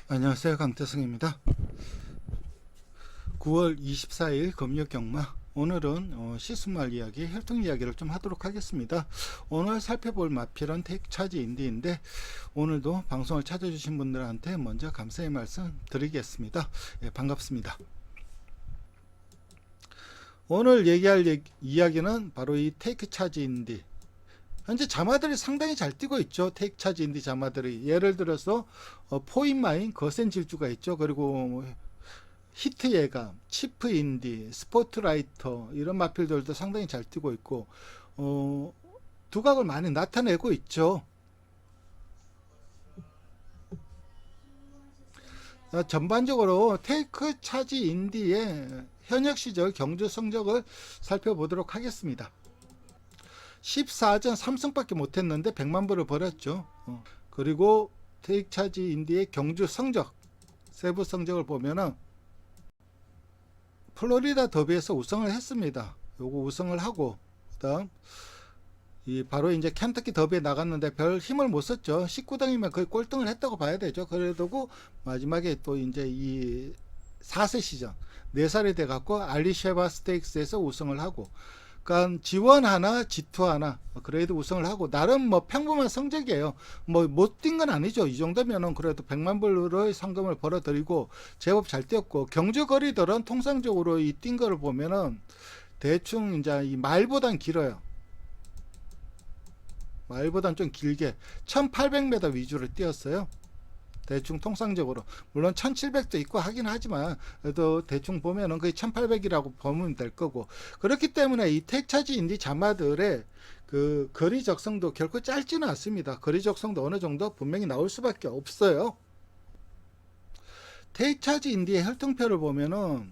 안녕하세요. 강태승입니다. 9월 24일 금요 경마. 오늘은 시스말 이야기, 혈통 이야기를 좀 하도록 하겠습니다. 오늘 살펴볼 마필은 택차지 인디인데 오늘도 방송을 찾아주신 분들한테 먼저 감사의 말씀 드리겠습니다. 반갑습니다. 오늘 얘기할 이야기는 바로 이 테이크 차지 인디. 현재 자마들이 상당히 잘 뛰고 있죠. 테이크 차지 인디 자마들이. 예를 들어서 포인마인, 거센 질주가 있죠. 그리고 히트 예감, 치프 인디, 스포트라이터 이런 마필들도 상당히 잘 뛰고 있고 두각을 많이 나타내고 있죠. 전반적으로 테이크 차지 인디의 현역 시절 경주 성적을 살펴보도록 하겠습니다. 14전 3승밖에 못했는데 100만 불을 벌였죠. 그리고 테이크 차지 인디의 경주 성적, 세부 성적을 보면은 플로리다 더비에서 우승을 했습니다. 요거 우승을 하고 그다음 바로 이제 켄터키 더비에 나갔는데 별 힘을 못 썼죠. 19등이면 거의 꼴등을 했다고 봐야 되죠. 그래도 마지막에 또 이제 이 4세 시전 4살이 돼 갖고 알리쉐바 스테이크스에서 우승을 하고, 그러니까 G1 하나, G2 하나 그레이드 우승을 하고 나름 뭐 평범한 성적이에요. 뭐 못 뛴 건 아니죠. 이 정도면은 그래도 100만 불의 상금을 벌어들이고 제법 잘 뛰었고, 경주 거리들은 통상적으로 이 뛴 거를 보면은 대충 이제 이 마일보단 길어요. 마일보단 좀 길게 1800m 위주로 뛰었어요. 대충 통상적으로 물론 1700도 있고 하긴 하지만 그래도 대충 보면은 거의 1800이라고 보면 될 거고, 그렇기 때문에 이 택차지 인디 자마들의 그 거리 적성도 결코 짧지는 않습니다. 거리 적성도 어느 정도 분명히 나올 수밖에 없어요. 택차지 인디의 혈통표를 보면은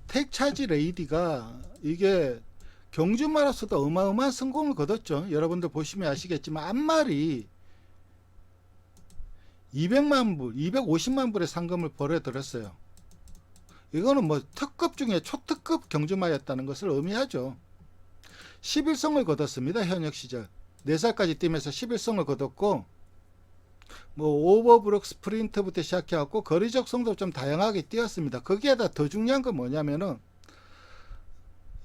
택차지 레이디가 이게 경주 마라소도 어마어마한 성공을 거뒀죠. 여러분들 보시면 아시겠지만 앞말이 200만 불, 250만 불의 상금을 벌어들였어요. 이거는 뭐 특급 중에 초특급 경주마였다는 것을 의미하죠. 11승을 거뒀습니다. 현역 시절 4살까지 뛰면서 11승을 거뒀고, 뭐 오버브룩 스프린트부터 시작해갖고 거리 적성도 좀 다양하게 뛰었습니다. 거기에다 더 중요한 건 뭐냐면은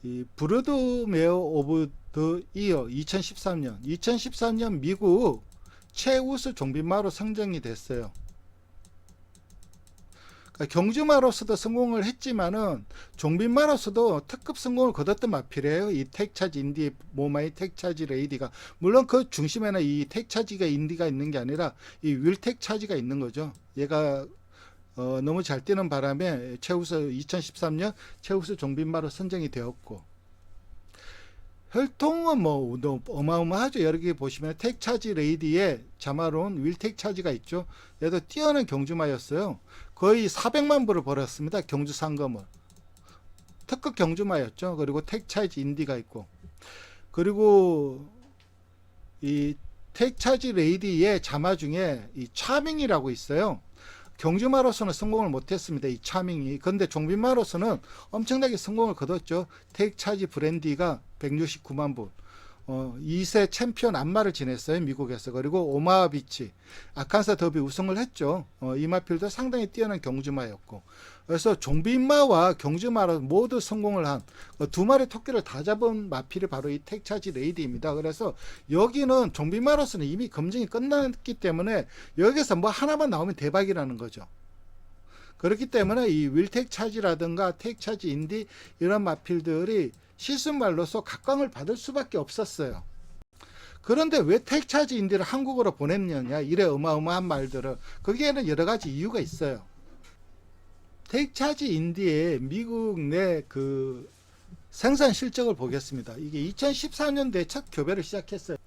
이 브루드메어 오브 더 이어 2013년 미국 최우수 종빈마로 선정이 됐어요. 그러니까 경주마로서도 성공을 했지만은 종빈마로서도 특급 성공을 거뒀던 마필이에요. 이 택차지 인디 모마이 택차지 레이디가. 물론 그 중심에는 이 택차지가 인디가 있는 게 아니라 이 윌택차지가 있는 거죠. 얘가 너무 잘 뛰는 바람에 최우수 2013년 최우수 종빈마로 선정이 되었고, 혈통은 뭐 어마어마하죠. 여러 개 보시면 택차지 레이디에 자마론 윌택차지가 있죠. 얘도 뛰어난 경주마였어요. 거의 400만 불을 벌었습니다. 경주 상금을. 특급 경주마였죠. 그리고 택차지 인디가 있고, 그리고 이 택차지 레이디의 자마 중에 이 차밍이라고 있어요. 경주마로서는 성공을 못했습니다. 이 차밍이. 근데 종빈마로서는 엄청나게 성공을 거뒀죠. 택차지 브랜디가 169만 불. 2세 챔피언 안마를 지냈어요. 미국에서. 그리고 오마하 비치, 아칸사 더비 우승을 했죠. 이마필도 상당히 뛰어난 경주마였고. 그래서 종빈마와 경주마로 모두 성공을 한 두 마리 토끼를 다 잡은 마필이 바로 이 택차지 레이디입니다. 그래서 여기는 종빈마로서는 이미 검증이 끝났기 때문에 여기서 뭐 하나만 나오면 대박이라는 거죠. 그렇기 때문에 이 윌택차지라든가 택차지 인디 이런 마필들이 시즌말로서 각광을 받을 수밖에 없었어요. 그런데 왜 택차지 인디를 한국으로 보냈느냐, 이래 어마어마한 말들을. 거기에는 여러 가지 이유가 있어요. 택차지 인디의 미국 내 그 생산 실적을 보겠습니다. 이게 2014년도에 첫 교배를 시작했어요.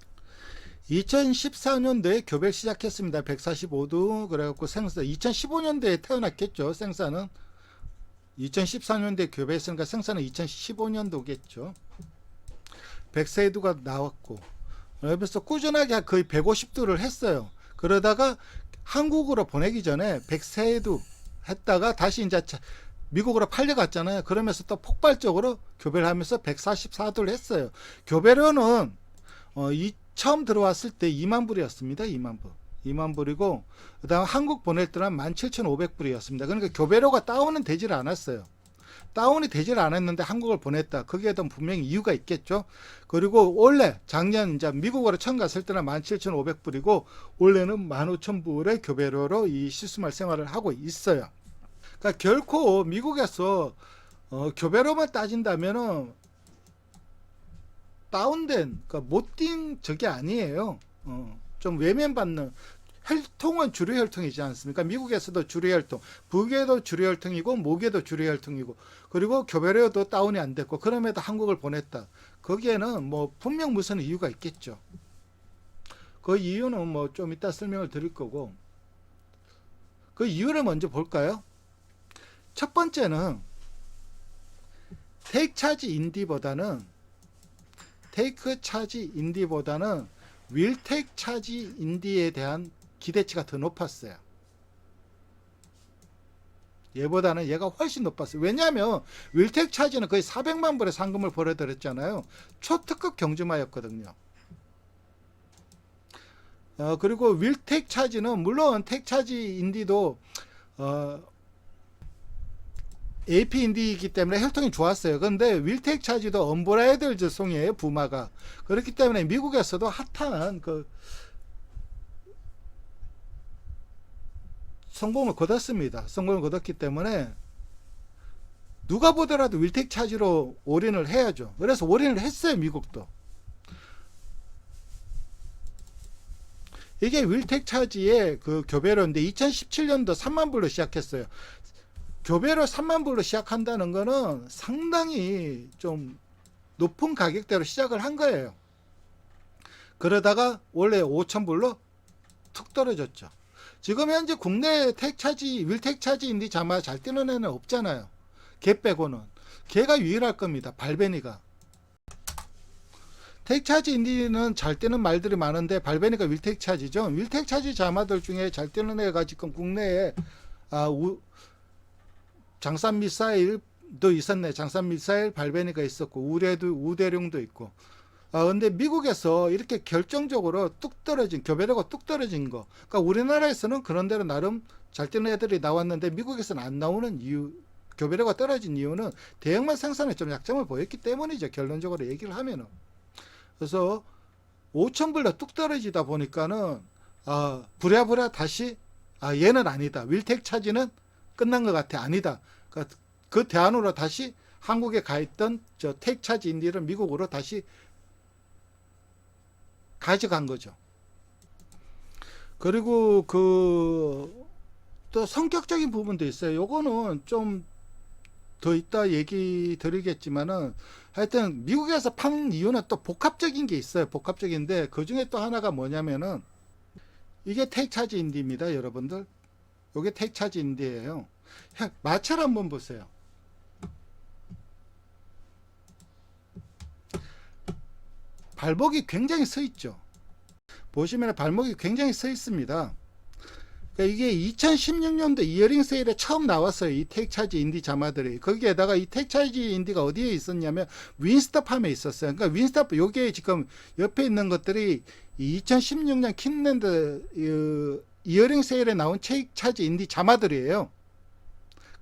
2014년도에 교배를 시작했습니다. 145도. 그래갖고 생산 2015년도에 태어났겠죠. 생산은 2014년도에 교배했으니까 생산은 2015년도겠죠. 100세두가 나왔고, 그래서 꾸준하게 거의 150도를 했어요. 그러다가 한국으로 보내기 전에 100세두 했다가 다시 이제 미국으로 팔려갔잖아요. 그러면서 또 폭발적으로 교배를 하면서 144도를 했어요. 교배료는 처음 들어왔을 때 2만 불이었습니다. 2만 불. 2만 불이고, 그 다음 한국 보낼 때는 17,500불이었습니다. 그러니까 교배료가 다운은 되질 않았어요. 다운이 되질 않았는데 한국을 보냈다. 거기에도 분명히 이유가 있겠죠. 그리고 원래 작년 이제 미국으로 처음 갔을 때는 17,500불이고 원래는 15,000불의 교배료로 이 시스말 생활을 하고 있어요. 그러니까 결코 미국에서 교배료만 따진다면은 다운된, 그러니까 못 뛴 적이 아니에요. 좀 외면받는, 혈통은 주류 혈통이지 않습니까? 미국에서도 주류 혈통, 북에도 주류 혈통이고 목에도 주류 혈통이고, 그리고 교배료도 다운이 안 됐고, 그럼에도 한국을 보냈다. 거기에는 뭐 분명 무슨 이유가 있겠죠. 그 이유는 뭐 좀 이따 설명을 드릴 거고, 그 이유를 먼저 볼까요? 첫 번째는 테이크 차지 인디보다는 윌 테이크 차지 인디에 대한 기대치가 더 높았어요. 얘보다는 얘가 훨씬 높았어요. 왜냐하면 윌 테이크 차지는 거의 400만 불의 상금을 벌어들였잖아요. 초특급 경주마였거든요. 그리고 윌 테이크 차지는 물론 테이크 차지 인디도 AP 인디이기 때문에 혈통이 좋았어요. 그런데 윌 테이크 차지도 언브라이들즈 송이에요, 부마가. 그렇기 때문에 미국에서도 핫한 그 성공을 거뒀습니다. 성공을 거뒀기 때문에 누가 보더라도 윌 테이크 차지로 올인을 해야죠. 그래서 올인을 했어요, 미국도. 이게 윌 테이크 차지의 그 교배료인데 2017년도 3만 불로 시작했어요. 교배로 3만 불로 시작한다는 거는 상당히 좀 높은 가격대로 시작을 한 거예요. 그러다가 원래 5천 불로 툭 떨어졌죠. 지금 현재 국내 택차지, 윌택차지 인디 자마 잘 뛰는 애는 없잖아요. 걔 빼고는. 걔가 유일할 겁니다. 발베니가. 택차지 인디는 잘 뛰는 말들이 많은데 발베니가 윌택차지죠. 윌택차지 자마들 중에 잘 뛰는 애가 지금 국내에 장산 미사일도 있었네. 장산 미사일 발베니가 있었고 우대룡도 있고. 근데 미국에서 이렇게 결정적으로 뚝 떨어진, 교배료가 뚝 떨어진 거. 그러니까 우리나라에서는 그런 대로 나름 잘 뛰는 애들이 나왔는데 미국에서는 안 나오는 이유, 교배료가 떨어진 이유는 대형만 생산에 좀 약점을 보였기 때문이죠. 결론적으로 얘기를 하면은. 그래서 5,000불로 뚝 떨어지다 보니까는 부랴부랴 다시 얘는 아니다. 윌텍 차지는 끝난 것 같아. 아니다. 그러니까 그 대안으로 다시 한국에 가 있던 저 테이크 차지 인디를 미국으로 다시 가져간 거죠. 그리고 또 성격적인 부분도 있어요. 요거는 좀 더 이따 얘기 드리겠지만은 하여튼 미국에서 파는 이유는 또 복합적인 게 있어요. 복합적인데 그 중에 또 하나가 뭐냐면은 이게 테이크 차지 인디입니다. 여러분들. 요게 테이크 차지 인디예요. 마찰 한번 보세요. 발목이 굉장히 서 있죠. 보시면 발목이 굉장히 서 있습니다. 그러니까 이게 2016년도 이어링 세일에 처음 나왔어요. 이 테이크 차지 인디 자마들이. 거기에다가 이 테이크 차지 인디가 어디에 있었냐면 윈스톱함에 있었어요. 그러니까 윈스톱, 요게 지금 옆에 있는 것들이 2016년 킨랜드 이어링 세일에 나온 테이크 차지 인디 자마들이에요.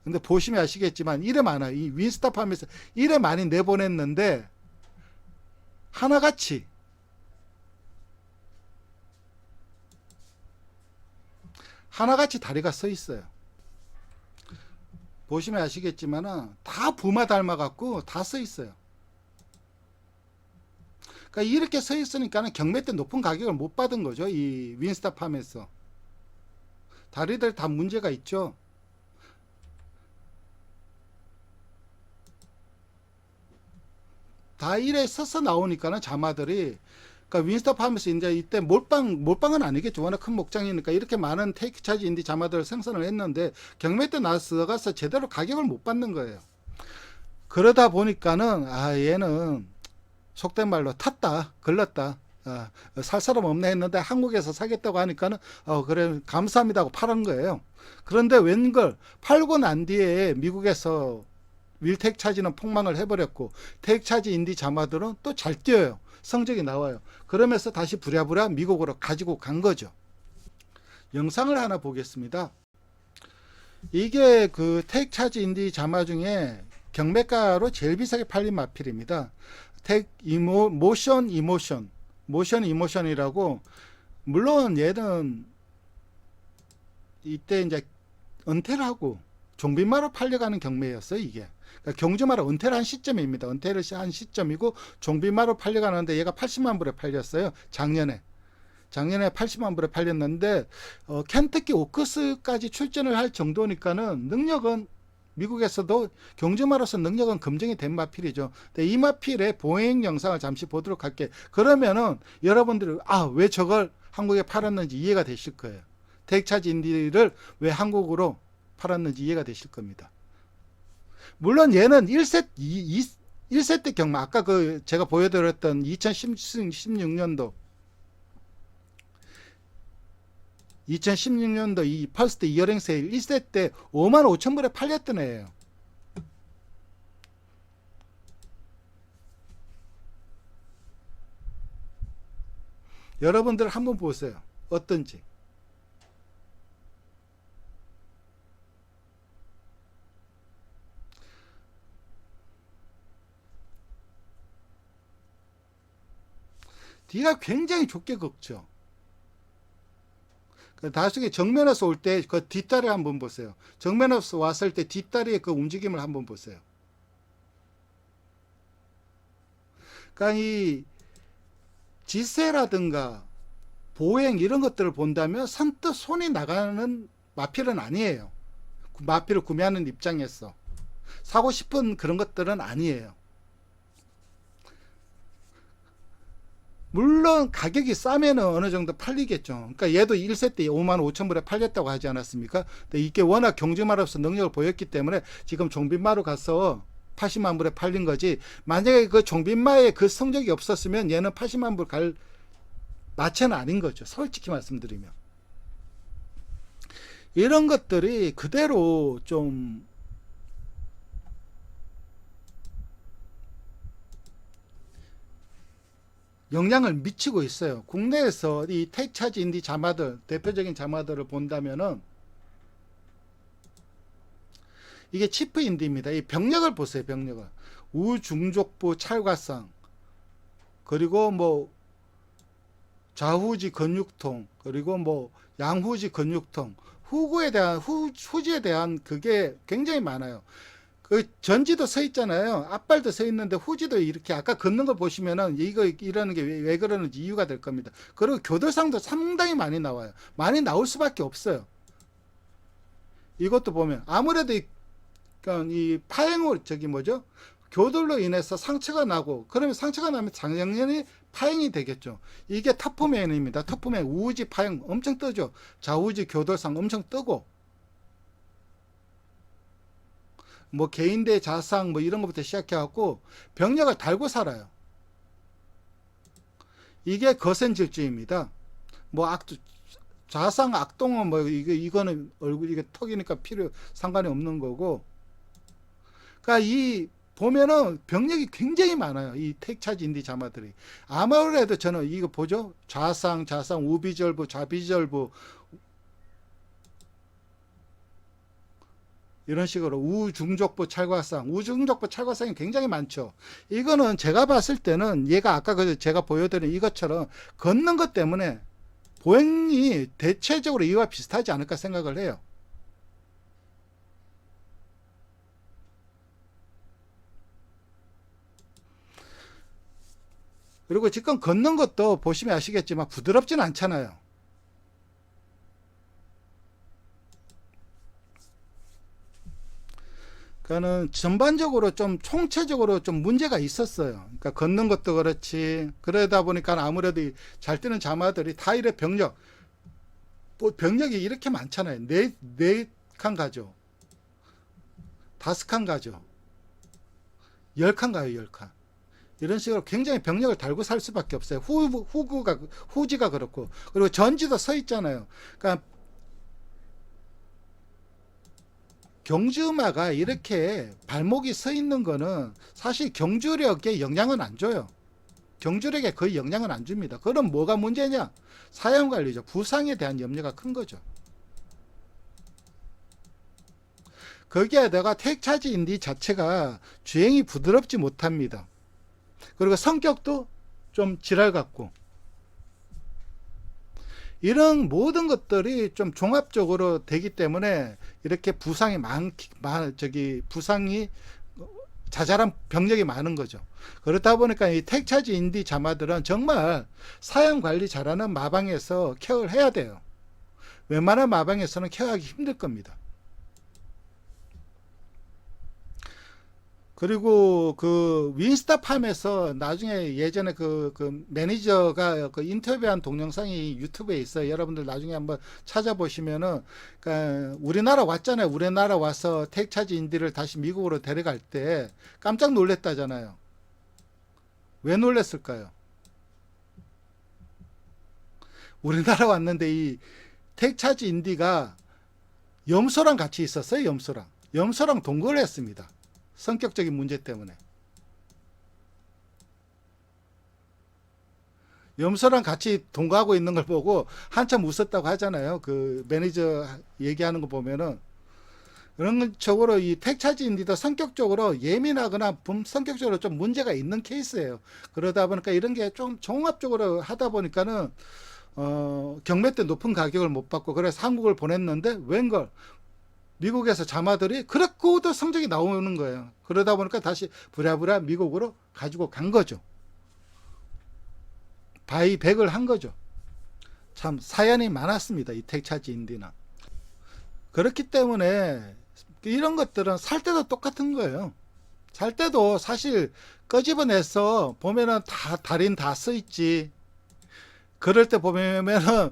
근데 보시면 아시겠지만 이래 많아요. 이 윈스톱함에서 이래 많이 내보냈는데 하나같이 다리가 서 있어요. 보시면 아시겠지만 다 부마 닮아갖고 다 서 있어요. 그러니까 이렇게 서 있으니까 경매 때 높은 가격을 못 받은 거죠. 이 윈스톱함에서 다리들 다 문제가 있죠. 다 이래 서서 나오니까는 자마들이, 그러니까 윈스톱 하면서 이제 이때 몰빵은 아니겠죠. 워낙 큰 목장이니까 이렇게 많은 테이크 차지 인디 자마들을 생산을 했는데 경매 때 나서가서 제대로 가격을 못 받는 거예요. 그러다 보니까는 얘는 속된 말로 탔다, 걸렸다, 살 사람 없네 했는데 한국에서 사겠다고 하니까는 그래 감사합니다 하고 팔은 거예요. 그런데 웬걸 팔고 난 뒤에 미국에서 윌텍 차지는 폭망을 해버렸고 테이크 차지 인디 자마들은 또 잘 뛰어요. 성적이 나와요. 그러면서 다시 부랴부랴 미국으로 가지고 간 거죠. 영상을 하나 보겠습니다. 이게 그 택 차지 인디 자마 중에 경매가로 제일 비싸게 팔린 마필입니다. 택 모션 이모션이라고. 물론 얘는 이때 이제 은퇴를 하고 종빈마로 팔려가는 경매였어요. 이게 그러니까 경주마로 은퇴를 한 시점입니다. 은퇴를 한 시점이고 종빈마로 팔려가는데 얘가 80만 불에 팔렸어요. 작년에 80만 불에 팔렸는데 켄터키 오크스까지 출전을 할 정도니까는 능력은 미국에서도 경주마로서 능력은 검증이 된 마필이죠. 근데 이 마필의 보행 영상을 잠시 보도록 할게요. 그러면은 여러분들이 왜 저걸 한국에 팔았는지 이해가 되실 거예요. 택차지 인디를 왜 한국으로 팔았는지 이해가 되실 겁니다. 물론 얘는 1세 때 경마, 아까 그 제가 보여드렸던 2016년도 이 펄스트 이어링 세일 1세 때 5만 5천 불에 팔렸던 애예요. 여러분들 한번 보세요. 어떤지. 뒤가 굉장히 좁게 걷죠. 나중에 정면에서 올 때 그 뒷다리 한번 보세요. 정면에서 왔을 때 뒷다리의 그 움직임을 한번 보세요. 그러니까 이 지세라든가 보행 이런 것들을 본다면 선뜻 손이 나가는 마필은 아니에요. 마필을 구매하는 입장에서 사고 싶은 그런 것들은 아니에요. 물론 가격이 싸면 어느 정도 팔리겠죠. 그러니까 얘도 1세 때 5만 5천 불에 팔렸다고 하지 않았습니까? 근데 이게 워낙 경주마로서 능력을 보였기 때문에 지금 종빈마로 가서 80만 불에 팔린 거지. 만약에 그 종빈마에 그 성적이 없었으면 얘는 80만 불 갈 마체는 아닌 거죠. 솔직히 말씀드리면. 이런 것들이 그대로 좀 영향을 미치고 있어요. 국내에서 이 택차지 인디 자마들, 대표적인 자마들을 본다면은 이게 치프 인디입니다. 이 병력을 보세요. 병력을. 우중족부 찰과상, 그리고 뭐 좌후지 근육통, 그리고 뭐 양후지 근육통, 후지에 대한 그게 굉장히 많아요. 그 전지도 서 있잖아요. 앞발도 서 있는데 후지도 이렇게 아까 걷는 거 보시면은 이러는 게 왜 그러는지 이유가 될 겁니다. 그리고 교돌상도 상당히 많이 나와요. 많이 나올 수밖에 없어요. 이것도 보면 아무래도 그러니까 이 파행을 교돌로 인해서 상처가 나고, 그러면 상처가 나면 당연히 파행이 되겠죠. 이게 터프맨입니다. 터프맨 우지 파행 엄청 뜨죠. 좌우지 교돌상 엄청 뜨고, 뭐 개인대 자상 뭐 이런 것부터 시작해갖고 병력을 달고 살아요. 이게 거센질주입니다. 뭐 자상 악동은 뭐 이거는 얼굴 이게 턱이니까 상관이 없는 거고. 그러니까 이 보면은 병력이 굉장히 많아요. 이 택차지 인디 자마들이. 아무래도 저는 이거 보죠. 좌상 우비절부 좌비절부 이런 식으로 우중족부 찰과상이 굉장히 많죠. 이거는 제가 봤을 때는 얘가 아까 제가 보여드린 이것처럼 걷는 것 때문에 보행이 대체적으로 이와 비슷하지 않을까 생각을 해요. 그리고 지금 걷는 것도 보시면 아시겠지만 부드럽진 않잖아요. 그러니까는 전반적으로 좀 총체적으로 좀 문제가 있었어요. 그러니까 걷는 것도 그렇지. 그러다 보니까 아무래도 잘 뛰는 자마들이 타일의 병력이 이렇게 많잖아요. 네 칸 가죠. 5칸 가죠. 10칸 가요, 10칸. 이런 식으로 굉장히 병력을 달고 살 수밖에 없어요. 후지가 그렇고. 그리고 전지도 서 있잖아요. 그러니까 경주마가 이렇게 발목이 서 있는 거는 사실 경주력에 영향은 안 줘요. 경주력에 거의 영향을 안 줍니다. 그럼 뭐가 문제냐? 사형관리죠. 부상에 대한 염려가 큰 거죠. 거기에다가 택차지 인디 자체가 주행이 부드럽지 못합니다. 그리고 성격도 좀 지랄 같고, 이런 모든 것들이 좀 종합적으로 되기 때문에 이렇게 부상이 부상이 자잘한 병력이 많은 거죠. 그렇다 보니까 이 택차지 인디 자마들은 정말 사양 관리 잘하는 마방에서 케어를 해야 돼요. 웬만한 마방에서는 케어하기 힘들 겁니다. 그리고 그 윈스타팜에서 나중에 예전에 그 매니저가 그 인터뷰한 동영상이 유튜브에 있어요. 여러분들 나중에 한번 찾아보시면은, 그러니까 우리나라 왔잖아요. 우리나라 와서 택차지 인디를 다시 미국으로 데려갈 때 깜짝 놀랐다잖아요. 왜 놀랐을까요? 우리나라 왔는데 이 택차지 인디가 염소랑 같이 있었어요. 염소랑 동거를 했습니다. 성격적인 문제 때문에. 염소랑 같이 동거하고 있는 걸 보고 한참 웃었다고 하잖아요. 그 매니저 얘기하는 거 보면은. 그런 쪽으로 이 택차지 인디도 성격적으로 예민하거나 성격적으로 좀 문제가 있는 케이스예요. 그러다 보니까 이런 게 좀 종합적으로 하다 보니까는 경매 때 높은 가격을 못 받고, 그래서 한국을 보냈는데 웬걸 미국에서 자마들이 그렇고도 성적이 나오는 거예요. 그러다 보니까 다시 부랴부랴 미국으로 가지고 간 거죠. 바이백을 한 거죠. 참 사연이 많았습니다. 이 택차지 인디는. 그렇기 때문에 이런 것들은 살 때도 똑같은 거예요. 살 때도 사실 끄집어내서 보면은 다 달인 다 써있지. 그럴 때 보면은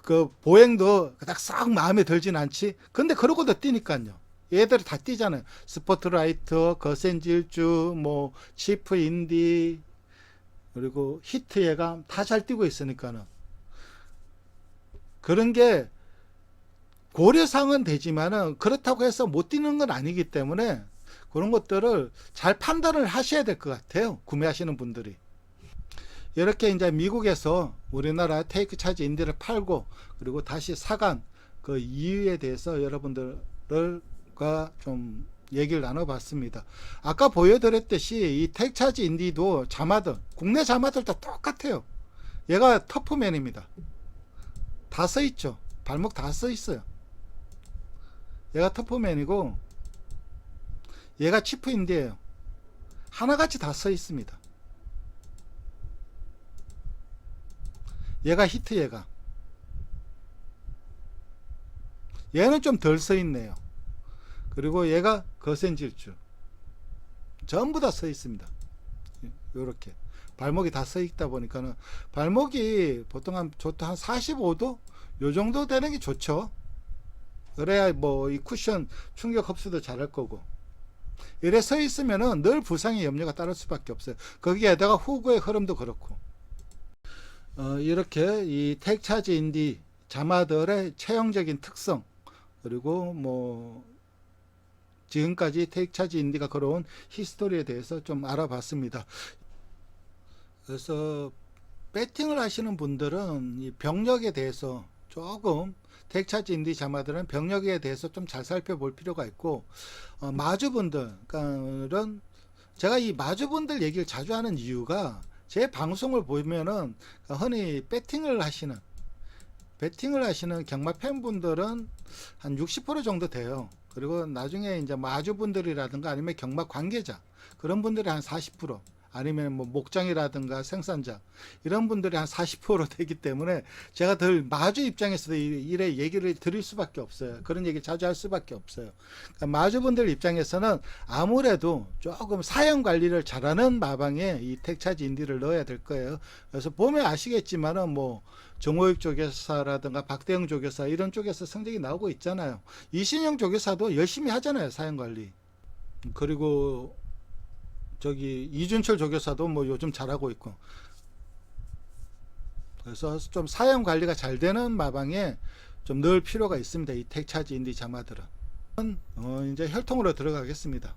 그 보행도 그닥 싹 마음에 들진 않지. 근데 그러고도 뛰니까요. 얘들이 다 뛰잖아요. 스포트라이트, 거센질주, 뭐 치프 인디, 그리고 히트 예감 다 잘 뛰고 있으니까는. 그런 게 고려상은 되지만은 그렇다고 해서 못 뛰는 건 아니기 때문에 그런 것들을 잘 판단을 하셔야 될 것 같아요. 구매하시는 분들이. 이렇게 이제 미국에서 우리나라 테이크 차지 인디를 팔고 그리고 다시 사간 그 이유에 대해서 여러분들과 좀 얘기를 나눠봤습니다. 아까 보여드렸듯이 이 테이크 차지 인디도 자마들, 국내 자마들도 똑같아요. 얘가 터프맨입니다. 다 써있죠. 발목 다 써있어요. 얘가 터프맨이고 얘가 치프 인디예요. 하나같이 다 써있습니다. 얘가 히트 얘가. 얘는 좀 덜 써있네요. 그리고 얘가 거센질주. 전부 다 써있습니다. 요렇게. 발목이 다 써있다 보니까는 발목이 보통 한 45도? 요 정도 되는 게 좋죠. 그래야 뭐 이 쿠션 충격 흡수도 잘할 거고. 이래 서 있으면은 늘 부상의 염려가 따를 수밖에 없어요. 거기에다가 후구의 흐름도 그렇고. 이렇게 이 택차지 인디 자마들의 체형적인 특성, 그리고 뭐 지금까지 택차지 인디가 걸어온 히스토리에 대해서 좀 알아봤습니다. 그래서 배팅을 하시는 분들은 이 병력에 대해서 조금, 택차지 인디 자마들은 병력에 대해서 좀 잘 살펴볼 필요가 있고, 마주분들, 그러니까 제가 이 마주분들 얘기를 자주 하는 이유가, 제 방송을 보면은 흔히 배팅을 하시는 경마 팬분들은 한 60% 정도 돼요. 그리고 나중에 이제 마주분들이라든가 아니면 경마 관계자, 그런 분들이 한 40%, 아니면 뭐 목장이라든가 생산자, 이런 분들이 한 40% 되기 때문에 제가 덜 마주 입장에서도 이래 얘기를 드릴 수밖에 없어요. 그런 얘기 자주 할 수밖에 없어요. 그러니까 마주분들 입장에서는 아무래도 조금 사형 관리를 잘하는 마방에 이 택차지 인디를 넣어야 될 거예요. 그래서 보면 아시겠지만은 뭐 정호익 조교사라든가 박대영 조교사 이런 쪽에서 성적이 나오고 있잖아요. 이신영 조교사도 열심히 하잖아요, 사형 관리. 그리고 저기 이준철 조교사도 뭐 요즘 잘하고 있고. 그래서 좀 사형 관리가 잘 되는 마방에 좀 넣을 필요가 있습니다. 이 택차지 인디 자마들은. 이제 혈통으로 들어가겠습니다.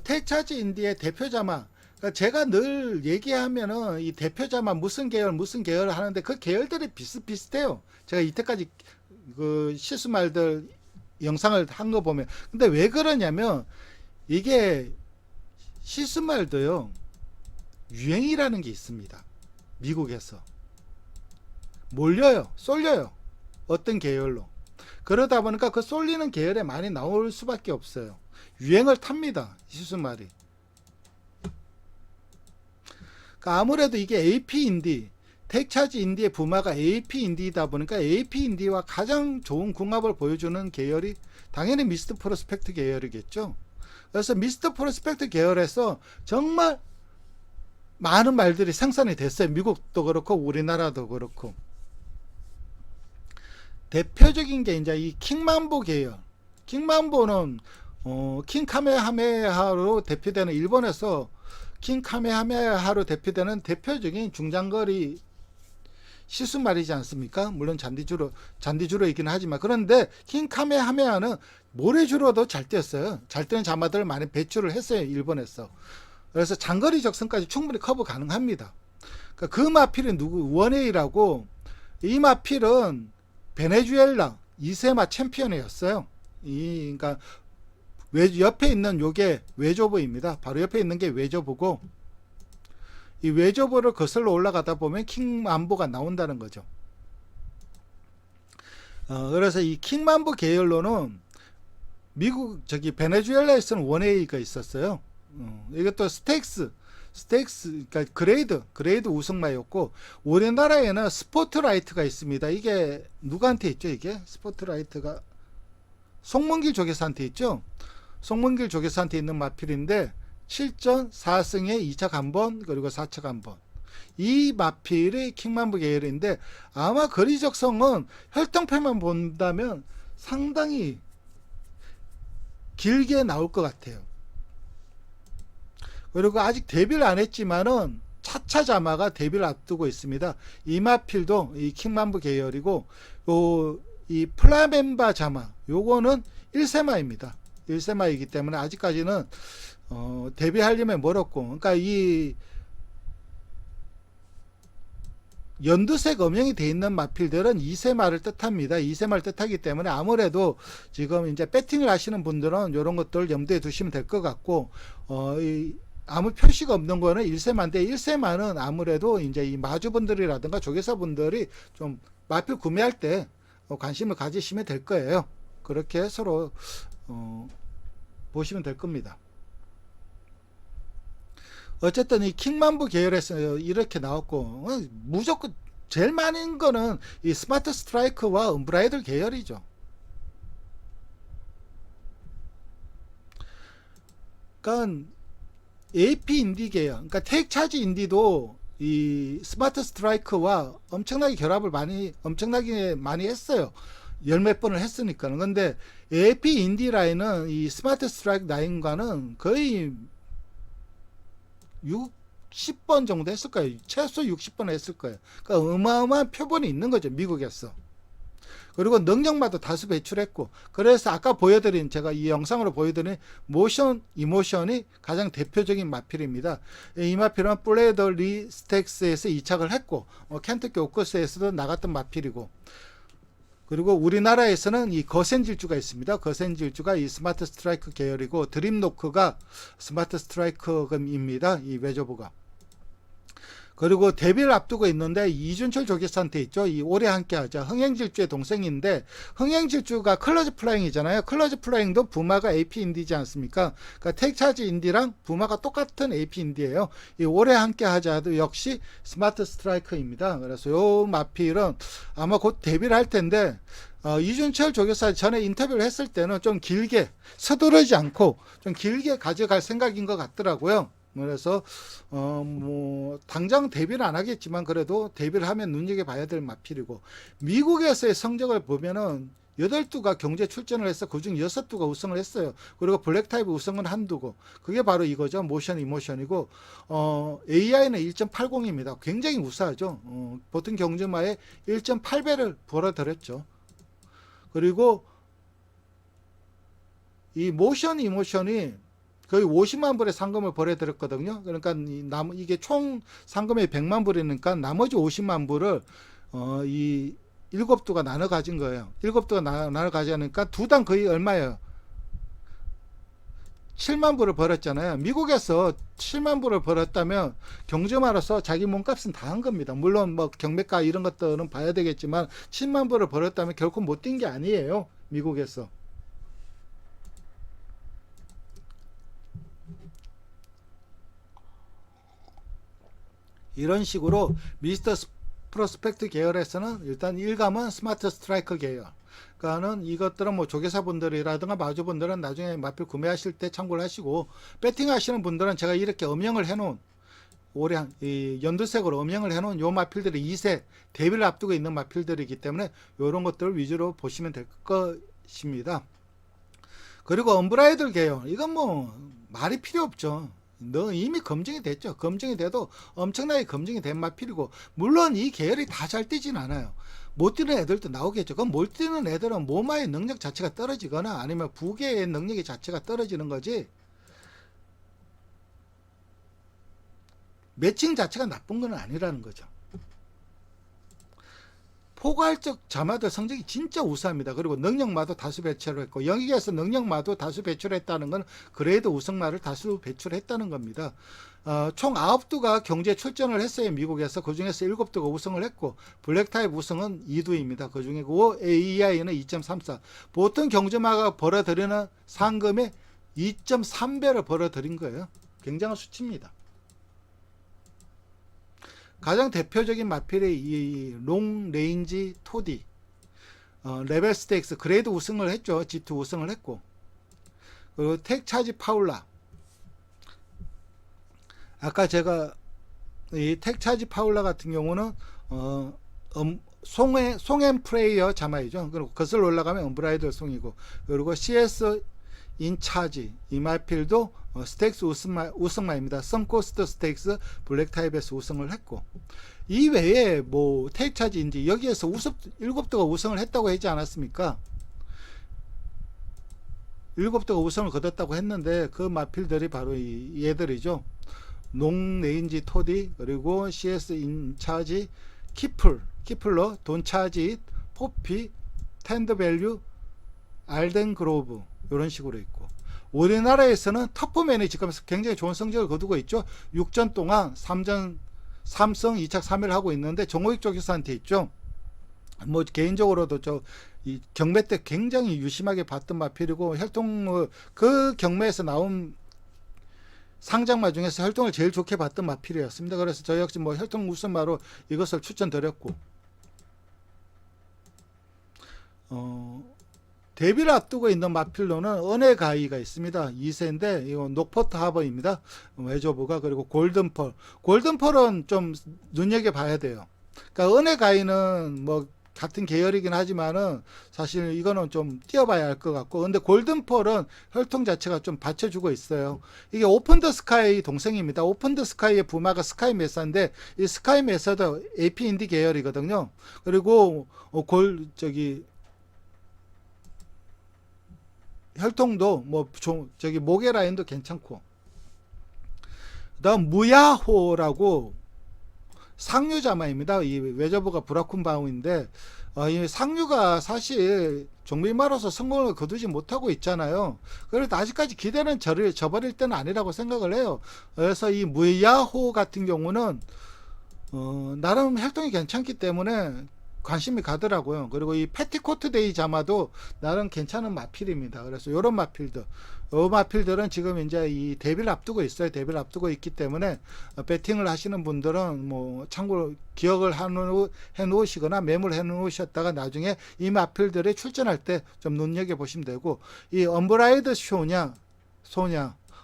텍차즈 인디의 대표자마. 그러니까 제가 늘 얘기하면은 이 대표자마 무슨 계열 하는데 그 계열들이 비슷비슷해요. 제가 이때까지 그 시스말들 영상을 한 거 보면. 근데 왜 그러냐면 이게 시스말도요. 유행이라는 게 있습니다. 미국에서. 몰려요. 쏠려요. 어떤 계열로. 그러다 보니까 그 쏠리는 계열에 많이 나올 수밖에 없어요. 유행을 탑니다. 시스말이. 그러니까 아무래도 이게 AP 인디, 텍차즈 인디의 부마가 AP 인디이다 보니까 AP 인디와 가장 좋은 궁합을 보여주는 계열이 당연히 미스터 프로스펙트 계열이겠죠. 그래서 미스터 프로스펙트 계열에서 정말 많은 말들이 생산이 됐어요. 미국도 그렇고 우리나라도 그렇고. 대표적인 게 이제 이 킹만보 계열. 킹만보는 킹카메하메하로 대표되는 일본에서 킹카메하메하로 대표되는 대표적인 중장거리 시스말이지 않습니까? 물론 잔디주로이긴 하지만 그런데 킹카메하메하는 모래주로도 잘 뛰었어요. 잘 뛰는 자마들을 많이 배출을 했어요. 일본에서. 그래서 장거리 적선까지 충분히 커버 가능합니다. 그러니까 그 마필이 누구? 원웨이라고. 이 마필은 베네수엘라 2세마 챔피언이었어요. 그러니까 옆에 있는 요게 외조부입니다. 바로 옆에 있는 게 외조부고 이 외조부를 거슬러 올라가다 보면 킹만보가 나온다는 거죠. 그래서 이 킹만보 계열로는 미국 베네수엘라에서는 원웨이가 있었어요. 이것도 스택스 그러니까 그레이드 우승마였고 우리나라에는 스포트라이트가 있습니다. 이게 누구한테 있죠? 이게 스포트라이트가 송문길 조계사한테 있죠. 송문길 조계사한테 있는 마필인데 7전 4승에 2차 간번 그리고 4차 간번. 이 마필이 킹만보 계열인데 아마 거리적성은 혈통패만 본다면 상당히 길게 나올 것 같아요. 그리고 아직 데뷔를 안 했지만은 차차 자마가 데뷔를 앞두고 있습니다. 이 마필도 이 킹만보 계열이고 이 플라멘바 자마 요거는 1세마입니다. 1세마이기 때문에 아직까지는 데뷔하려면 멀었고 그러니까 이 연두색 음영이 되어 있는 마필들은 2세마를 뜻합니다. 2세마를 뜻하기 때문에 아무래도 지금 이제 배팅을 하시는 분들은 이런 것들 염두에 두시면 될 것 같고 아무 표시가 없는 거는 1세마인데 1세마는 아무래도 이제 이 마주분들이라든가 조계사분들이 좀 마필 구매할 때 관심을 가지시면 될 거예요. 그렇게 서로 보시면 될 겁니다. 어쨌든 이 킹만보 계열에서 이렇게 나왔고 무조건 제일 많은 거는 이 스마트 스트라이크와 언브라이들 계열이죠. 그러니까 AP 인디 계열, 그러니까 텍차즈 인디도 이 스마트 스트라이크와 엄청나게 많이 했어요. 열 몇 번을 했으니까. 근데 AP 인디 라인은 이 스마트 스트라이크 라인과는 거의 60번 정도 했을 거예요. 최소 60번 했을 거예요. 그러니까 어마어마한 표본이 있는 거죠. 미국에서. 그리고 능력마도 다수 배출했고 그래서 아까 보여드린 제가 이 영상으로 보여드린 모션 이모션이 가장 대표적인 마필입니다. 이 마필은 블레더리 스택스에서 이착을 했고 켄터키 오커스에서도 나갔던 마필이고 그리고 우리나라에서는 이 거센질주가 있습니다. 거센질주가 이 스마트 스트라이크 계열이고 드림노크가 스마트 스트라이크입니다. 이 외조부가. 그리고 데뷔를 앞두고 있는데 이준철 조계사한테 있죠. 이 올해 함께하자 흥행질주의 동생인데 흥행질주가 클러즈 플라잉이잖아요. 클러즈 플라잉도 부마가 AP 인디지 않습니까? 그러니까 텍차즈 인디랑 부마가 똑같은 AP 인디예요. 이 올해 함께하자도 역시 스마트 스트라이크입니다. 그래서 요 마필은 아마 곧 데뷔를 할 텐데 이준철 조계사 전에 인터뷰를 했을 때는 좀 길게 서두르지 않고 좀 길게 가져갈 생각인 것 같더라고요. 그래서 당장 데뷔를 안 하겠지만 그래도 데뷔를 하면 눈여겨봐야 될 마필이고 미국에서의 성적을 보면은 8두가 경제 출전을 해서 그중 6두가 우승을 했어요. 그리고 블랙타이브 우승은 한두고 그게 바로 이거죠. 모션 이모션이고 AI는 1.80입니다. 굉장히 우수하죠. 보통 경주마에 1.8배를 벌어들였죠. 그리고 이 모션 이모션이 거의 50만 불의 상금을 벌어들였거든요. 그러니까 이게 총 상금이 100만 불이니까 나머지 50만 불을 이 7두가 나눠 가진 거예요. 7두가 나눠 가지니까 두 당 거의 얼마예요? 7만 불을 벌었잖아요. 미국에서 7만 불을 벌었다면 경주마로서 자기 몸값은 다 한 겁니다. 물론 뭐 경매가 이런 것들은 봐야 되겠지만 7만 불을 벌었다면 결코 못 뛴 게 아니에요. 미국에서. 이런 식으로 미스터 프로스펙트 계열에서는 일단 일감은 스마트 스트라이커 계열. 그러니까는 이것들은 뭐 조계사분들이라든가 마주분들은 나중에 마필 구매하실 때 참고를 하시고, 배팅 하시는 분들은 제가 이렇게 음영을 해놓은 올해 이 연두색으로 음영을 해놓은 요 마필들이 2세 데뷔를 앞두고 있는 마필들이기 때문에 이런 것들을 위주로 보시면 될 것입니다. 그리고 언브라이들 계열, 이건 뭐 말이 필요 없죠. 너 이미 검증이 됐죠. 검증이 돼도 엄청나게 검증이 된 마필이고, 물론 이 계열이 다 잘 뛰진 않아요. 못 뛰는 애들도 나오겠죠. 그럼 못 뛰는 애들은 모마의 능력 자체가 떨어지거나 아니면 부계의 능력이 자체가 떨어지는 거지, 매칭 자체가 나쁜 건 아니라는 거죠. 포괄적 자마들 성적이 진짜 우수합니다. 그리고 능력마도 다수 배출을 했고, 영역에서 능력마도 다수 배출했다는 건 그레이드 우승마를 다수 배출했다는 겁니다. 총 9두가 경주에 출전을 했어요. 미국에서. 그 중에서 7두가 우승을 했고, 블랙타입 우승은 2두입니다. 그 중에 AEI는 2.34. 보통 경주마가 벌어들이는 상금의 2.3배를 벌어들인 거예요. 굉장한 수치입니다. 가장 대표적인 마필이 이 롱레인지 토디, 레벨 스테이크스 그레이드 우승을 했죠. G2 우승을 했고, 그리고 텍차지 파울라, 아까 제가 이 텍차지 파울라 같은 경우는 송앤 프레이어 자마이죠. 그리고 거슬러 올라가면 언브라이더 송이고, 그리고 CS 인차지 이 마필도 스테이크스 우승마입니다. 선코스트 스테이크스 블랙타입에서 우승을 했고, 이 외에 뭐 테이크차지인지 여기에서 7두가 우승을 했다고 하지 않았습니까? 7두가 우승을 거뒀다고 했는데 그 마필들이 바로 이 얘들이죠. 농레인지 토디, 그리고 CS 인차지, 키플러, 돈차지, 포피, 텐더밸류, 알덴그로브, 이런 식으로 있고, 우리나라에서는 터프맨이 지금 굉장히 좋은 성적을 거두고 있죠. 6전 동안 3승 2착 3위를 하고 있는데 정호익 조교사한테 있죠. 뭐 개인적으로도 이 경매 때 굉장히 유심하게 봤던 마필이고, 혈통 그 경매에서 나온 상장마 중에서 혈통을 제일 좋게 봤던 마필이었습니다. 그래서 저 역시 뭐 혈통 우선마로 이것을 추천드렸고, 데뷔를 앞두고 있는 마필로는 은혜가이가 있습니다. 2세인데 이건 녹포트 하버입니다. 외조부가. 그리고 골든펄은 좀 눈여겨봐야 돼요. 그러니까 은혜가이는 뭐 같은 계열이긴 하지만은 사실 이거는 좀 뛰어봐야 할 것 같고, 근데 골든펄은 혈통 자체가 좀 받쳐주고 있어요. 이게 오픈 더 스카이 동생입니다. 오픈 더 스카이의 부마가 스카이 메사인데, 이 스카이 메사도 AP 인디 계열이거든요. 그리고 혈통도 뭐 목의 라인도 괜찮고, 그다음 무야호라고 상류자마입니다. 이 외저부가 브라쿤바움인데, 이 상류가 사실 종밀마로서 성공을 거두지 못하고 있잖아요. 그래도 아직까지 기대는 저버릴 때는 아니라고 생각을 해요. 그래서 이 무야호 같은 경우는 나름 혈통이 괜찮기 때문에 관심이 가더라고요. 그리고 이 패티코트 데이 자마도 나름 괜찮은 마필입니다. 그래서 이런 마필들, 이 마필들은 지금 이제 이 데뷔를 앞두고 있어요. 데뷔를 앞두고 있기 때문에 배팅을 하시는 분들은 뭐 참고로 기억을 해 놓으시거나 메모를 해 놓으셨다가 나중에 이 마필들이 출전할 때 좀 눈여겨 보시면 되고, 이 언브라이드 소냐,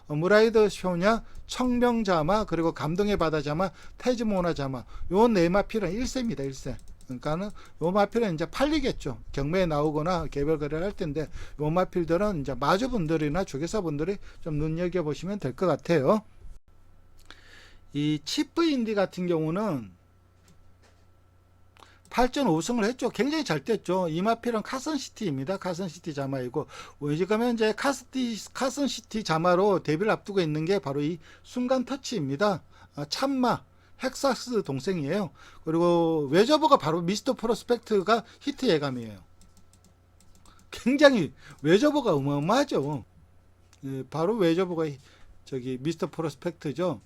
언브라이드 쇼냐, 청명자마, 그리고 감동의 바다자마, 테즈모나자마, 요 네 마필은 1세입니다. 1세. 그러니까는 요 마필은 이제 팔리겠죠. 경매에 나오거나 개별 거래를 할 텐데, 요 마필들은 이제 마주분들이나 주계사분들이 좀 눈여겨 보시면 될 것 같아요. 이 치프 인디 같은 경우는 8전 5승을 했죠. 굉장히 잘 뛰었죠. 이 마필은 카슨시티입니다. 카슨시티 자마이고 지금 현재 카슨시티 자마로 데뷔를 앞두고 있는 게 바로 이 순간 터치입니다. 참마 헥사스 동생이에요. 그리고 외저버가 바로 미스터 프로스펙트가 히트 예감이에요. 굉장히 외저버가 어마어마하죠. 바로 외저버가 저기 미스터 프로스펙트죠.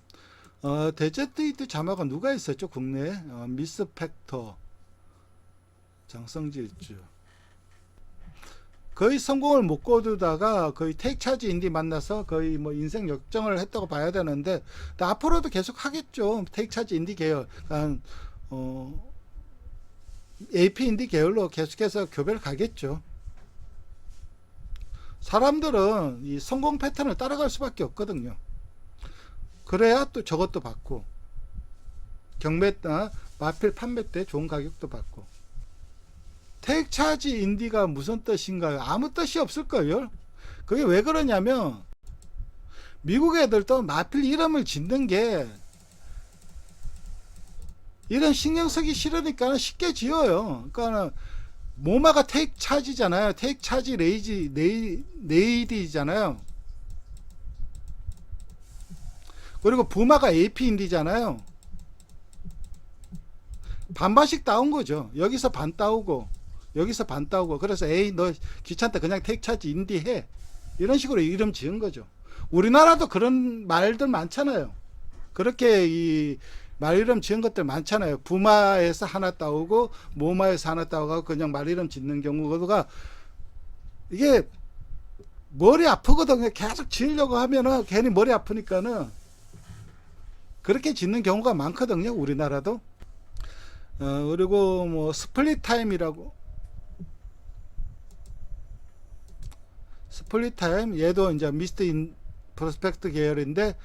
데저트 자마가 누가 있었죠? 국내에 미스펙터 장성지 있죠. 거의 성공을 못 거두다가 거의 테이크 차지 인디 만나서 거의 뭐 인생 역전을 했다고 봐야 되는데 앞으로도 계속 하겠죠. 테이크 차지 인디 계열, AP 인디 계열로 계속해서 교배를 가겠죠. 사람들은 이 성공 패턴을 따라갈 수밖에 없거든요. 그래야 또 저것도 받고 마필 판매 때 좋은 가격도 받고. 테이크 차지 인디가 무슨 뜻인가요? 아무 뜻이 없을걸요. 그게 왜 그러냐면 미국 애들도 마필 이름을 짓는 게 이런 신경 쓰기 싫으니까 쉽게 지어요. 그러니까 모마가 테이크 차지잖아요. 테이크 차지 네이디잖아요. 그리고 부마가 AP 인디잖아요. 반반씩 따온 거죠. 여기서 반 따오고 여기서 반 따오고. 그래서 에이 너 귀찮다 그냥 테이크 차지 인디 해. 이런 식으로 이름 지은 거죠. 우리나라도 그런 말들 많잖아요. 그렇게 이 말 이름 지은 것들 많잖아요. 부마에서 하나 따오고 모마에서 하나 따오고 그냥 말 이름 짓는 경우가 이게 머리 아프거든요. 계속 지으려고 하면은 괜히 머리 아프니까는 그렇게 짓는 경우가 많거든요. 우리나라도. 그리고 뭐 스플릿 타임이라고. 스플릿 타임 얘도 이제 미스터 프로스펙트 계열인데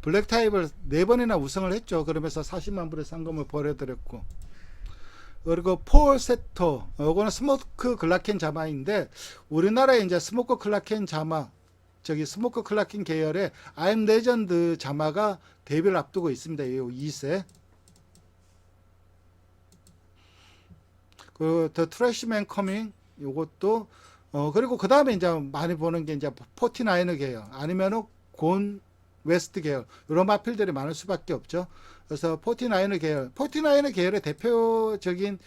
블랙 타입을 4번이나 우승을 했죠. 그러면서 40만 불의 상금을 벌여드렸고. 그리고 폴 세터, 이거는 스모크 클라켄 자마인데 우리나라에 이제 스모크 클라켄 자마, 저기 스모크 클라켄 계열의 아임 레전드 자마가 데뷔를 앞두고 있습니다. 이 2세. 그 더 트래시맨 커밍 요것도 그리고 그 다음에 이제 많이 보는 게 이제 포티나이너 계열 아니면은 곤 웨스트 계열 이런 마필들이 많을 수밖에 없죠. 그래서 포티나이너 계열의 대표적인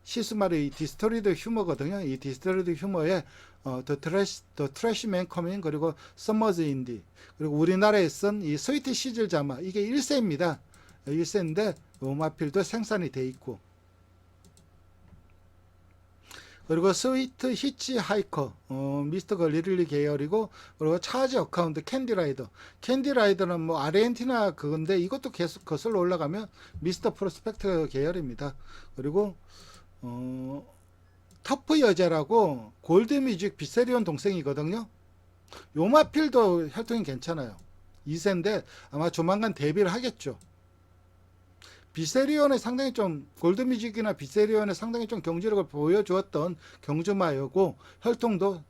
시스말이 이 디스토리드 휴머거든요. 이 디스토리드 휴머에 더 트래시맨 커밍 그리고 서머즈 인디 그리고 우리나라에 쓴 이 스위트 시즐 자마 이게 1세입니다. 1세인데 이 마필도 생산이 돼 있고. 그리고 스위트 히치 하이커 미스터 걸리릴리 계열이고 그리고 차지 어카운트 캔디라이더는 뭐 아르헨티나 그건데 이것도 계속 거슬러 올라가면 미스터 프로스펙트 계열입니다. 그리고 터프 여자라고 골드뮤직 비세리온 동생이거든요. 요마필도 혈통이 괜찮아요. 2세인데 아마 조만간 데뷔를 하겠죠. 비세리온에 상당히 좀 골드뮤직이나 비세리온에 상당히 좀 경지력을 보여주었던 경주마였고 혈통도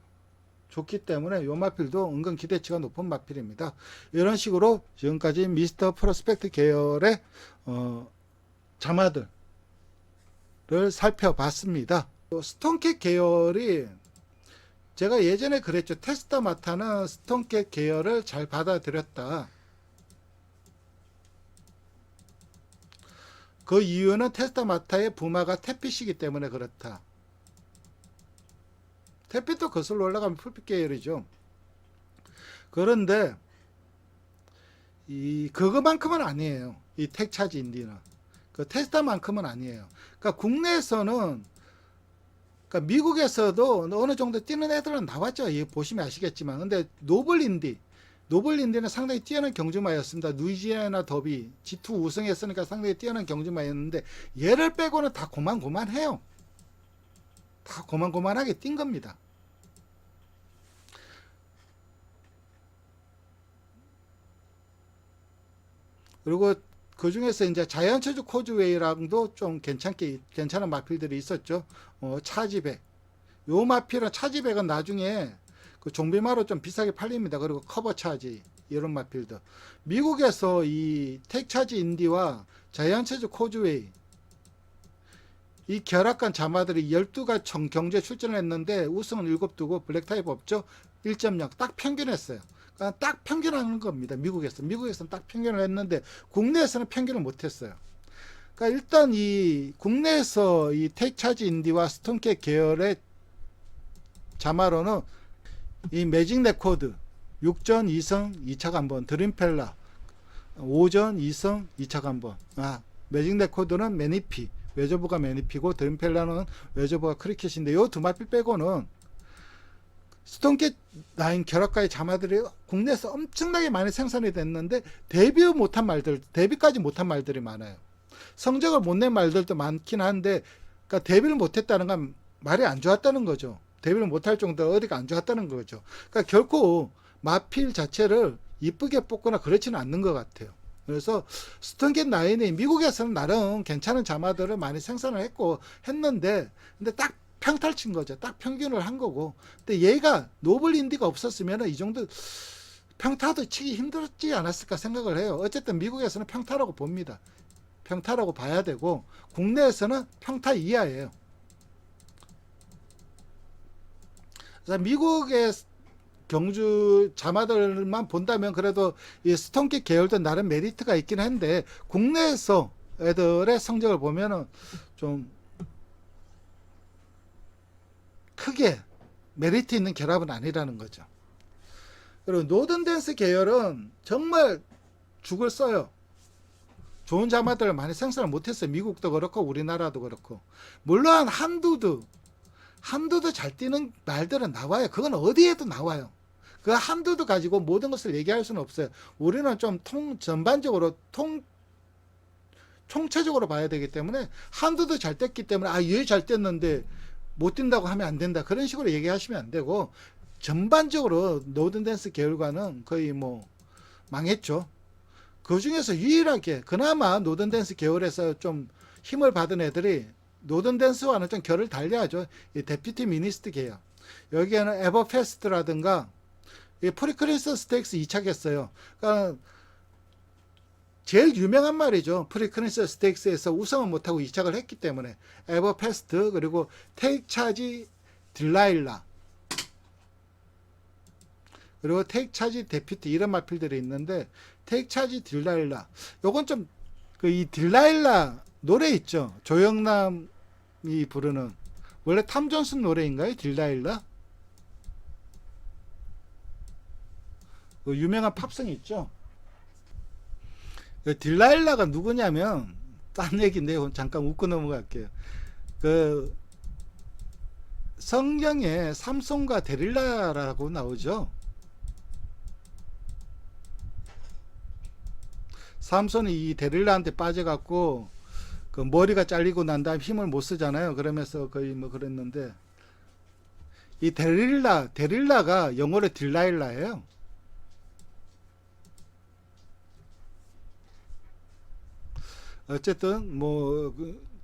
좋기 때문에 요 마필도 은근 기대치가 높은 마필입니다. 이런 식으로 지금까지 미스터 프로스펙트 계열의 자마들을 살펴봤습니다. 스톤캣 계열이 제가 예전에 그랬죠. 테스타 마타는 스톤캣 계열을 잘 받아들였다. 그 이유는 테스타 마타의 부마가 태핏이기 때문에 그렇다. 태핏도 거슬러 올라가면 풀빛 계열이죠. 그런데 그거만큼은 아니에요. 이 텍차지 인디는 그 테스타만큼은 아니에요. 그러니까 국내에서는 그러니까 미국에서도 어느 정도 뛰는 애들은 나왔죠. 보시면 아시겠지만 근데 노블인디는 상당히 뛰어난 경주마였습니다. 루이지애나 더비 G2 우승했으니까 상당히 뛰어난 경주마였는데 얘를 빼고는 다 고만고만해요. 다 고만고만하게 뛴 겁니다. 그리고 그 중에서 이제 자이언츠 코즈웨이랑도 좀 괜찮은 마필들이 있었죠. 차지백. 요 마필은 차지백은 나중에 그 좀비마로 좀 비싸게 팔립니다. 그리고 커버 차지 이런 마필들. 미국에서 이 텍차지 인디와 자이언츠 코즈웨이 이 결합관 자마들이 12가 경주에 출전을 했는데 우승은 7두고 블랙타입 없죠. 1.0 딱 평균했어요. 그러니까 딱 평균하는 겁니다. 미국에서는 딱 평균을 했는데 국내에서는 평균을 못했어요. 그러니까 일단 이 국내에서 이 테이크차지 인디와 스톤캣 계열의 자마로는 이 매직 레코드 6전 2승 2차 간번, 드림펠라 5전 2승 2차 간번. 매직 레코드는 매니피, 외저브가 매니피고 드림펠라는 외저브가 크리켓인데 요 두 마필 빼고는 스톤캣 라인 결합가의 자마들이 국내에서 엄청나게 많이 생산이 됐는데 데뷔까지 못한 말들이 많아요. 성적을 못 낸 말들도 많긴 한데, 그러니까 데뷔를 못했다는 건 말이 안 좋았다는 거죠. 데뷔를 못할 정도로 어디가 안 좋았다는 거죠. 그러니까 결코 마필 자체를 이쁘게 뽑거나 그렇지는 않는 것 같아요. 그래서 스톤캣 라인이 미국에서는 나름 괜찮은 자마들을 많이 생산을 했는데, 근데 딱 평탈 친 거죠. 딱 평균을 한 거고. 근데 얘가 노블 인디가 없었으면 이 정도 평타도 치기 힘들지 않았을까 생각을 해요. 어쨌든 미국에서는 평타라고 봅니다. 평타라고 봐야 되고, 국내에서는 평타 이하예요. 그래서 미국의 경주 자마들만 본다면 그래도 이 스톤캣 계열도 나름 메리트가 있긴 한데, 국내에서 애들의 성적을 보면은 좀 크게 메리트 있는 결합은 아니라는 거죠. 그리고 노던댄스 계열은 정말 죽을 써요. 좋은 자마들을 많이 생산을 못했어요. 미국도 그렇고 우리나라도 그렇고. 물론 한두도 잘 뛰는 말들은 나와요. 그건 어디에도 나와요. 그 한두도 가지고 모든 것을 얘기할 수는 없어요. 우리는 좀 전반적으로 총체적으로 봐야 되기 때문에, 한두도 잘 뗐기 때문에 얘 잘 뗐는데 못 뛴다고 하면 안 된다, 그런 식으로 얘기하시면 안 되고, 전반적으로 노던댄스 계열과는 거의 뭐 망했죠. 그 중에서 유일하게 그나마 노던댄스 계열에서 좀 힘을 받은 애들이 노던댄스와는 좀 결을 달리하죠. 이 데피티 미니스트 계열. 여기에는 에버페스트라든가 프리크린스 스테이크스 2차겠어요. 그러니까 제일 유명한 말이죠. 프리크린스 스테이크스에서 우승을 못하고 2착을 했기 때문에. 에버페스트, 그리고 테이크차지 딜라일라, 그리고 테이크차지 데피티, 이런 마필들이 있는데, 테이크차지 딜라일라, 요건 좀 이 딜라일라 노래 있죠. 조영남이 부르는, 원래 탐 존슨 노래인가요? 딜라일라? 그 유명한 팝송이 있죠. 그 딜라일라가 누구냐면, 딴 얘기인데 잠깐 웃고 넘어갈게요. 그 성경에 삼손과 데릴라라고 나오죠. 삼손이 이 데릴라한테 빠져갖고 그 머리가 잘리고 난 다음 힘을 못 쓰잖아요. 그러면서 거의 뭐 그랬는데, 이 데릴라가 영어로 딜라일라예요. 어쨌든 뭐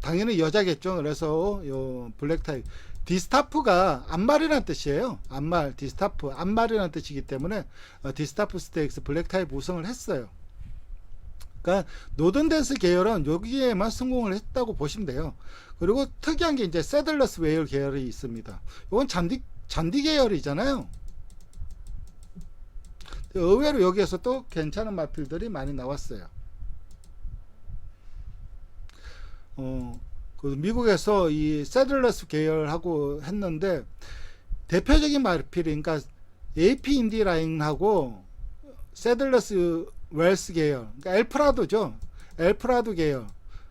당연히 여자겠죠. 그래서 요 블랙타입 디스타프가 암말이라는 뜻이에요. 암말, 디스타프, 암말이라는 뜻이기 때문에 디스타프 스테이크스 블랙타입 우승을 했어요. 그러니까 노던댄스 계열은 여기에만 성공을 했다고 보시면 돼요. 그리고 특이한 게 이제 세들러스 웨일 계열이 있습니다. 이건 잔디 계열이잖아요. 의외로 여기에서 또 괜찮은 마필들이 많이 나왔어요. 그 미국에서 이 세들러스 계열하고 했는데, 대표적인 마필이, 그러니까 AP 인디 라인하고 세들러스 웰스 계열, 그러니까 엘프라도죠. 엘프라도 계열,